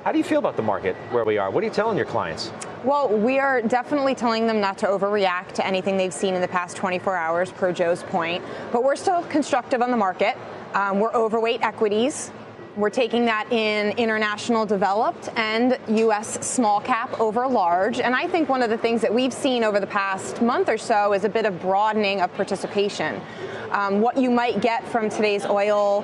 How do you feel about the market where we are? What are you telling your clients? Well, we are definitely telling them not to overreact to anything they've seen in the past 24 hours, per Joe's point. But we're still constructive on the market. We're overweight equities. We're taking that in international developed and U.S. small cap over large. And I think one of the things that we've seen over the past month or so is a bit of broadening of participation. What you might get from today's oil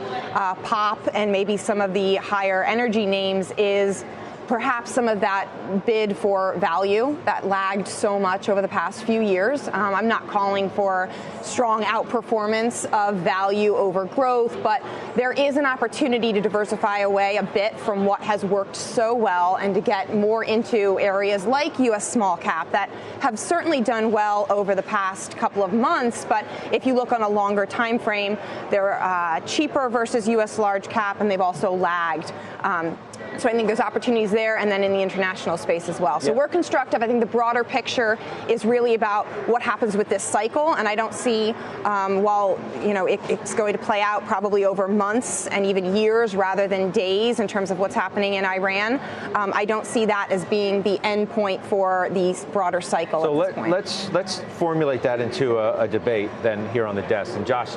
pop and maybe some of the higher energy names is perhaps some of that bid for value that lagged so much over the past few years. I'm not calling for strong outperformance of value over growth, but there is an opportunity to diversify away a bit from what has worked so well and to get more into areas like U.S. small cap that have certainly done well over the past couple of months. But if you look on a longer time frame, they're cheaper versus U.S. large cap, and they've also lagged. So I think there's opportunities there, and then in the international space as well. So we're constructive. I think the broader picture is really about what happens with this cycle, and I don't see, while it's going to play out probably over months and even years rather than days in terms of what's happening in Iran, I don't see that as being the end point for the broader cycle. So let's formulate that into a debate then here on the desk. And Josh,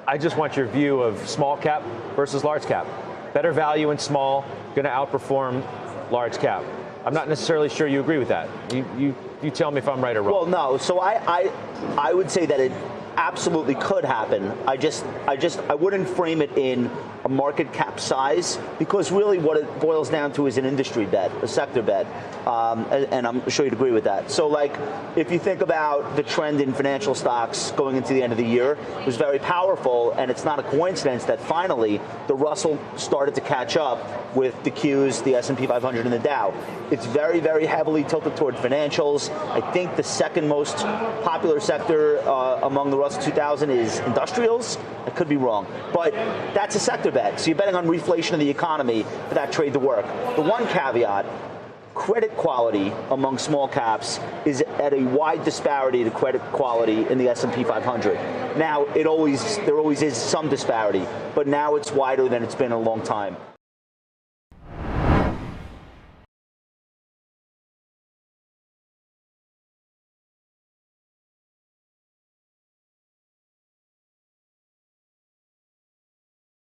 I just want your view of small cap versus large cap. Better value in small, going to outperform large cap. I'm not necessarily sure you agree with that. You tell me if I'm right or wrong. Well, no. So I would say that it absolutely could happen. I wouldn't frame it in a market cap size, because really what it boils down to is an industry bet, a sector bet. And I'm sure you'd agree with that. So like, if you think about the trend in financial stocks going into the end of the year, it was very powerful, and it's not a coincidence that finally the Russell started to catch up with the Qs, the S&P 500, and the Dow. It's very, very heavily tilted toward financials. I think the second most popular sector among the Russell 2000 is industrials. I could be wrong, but that's a sector bet. So you're betting on reflation of the economy for that trade to work. The one caveat, credit quality among small caps is at a wide disparity to credit quality in the S&P 500. Now, there always is some disparity, but now it's wider than it's been in a long time.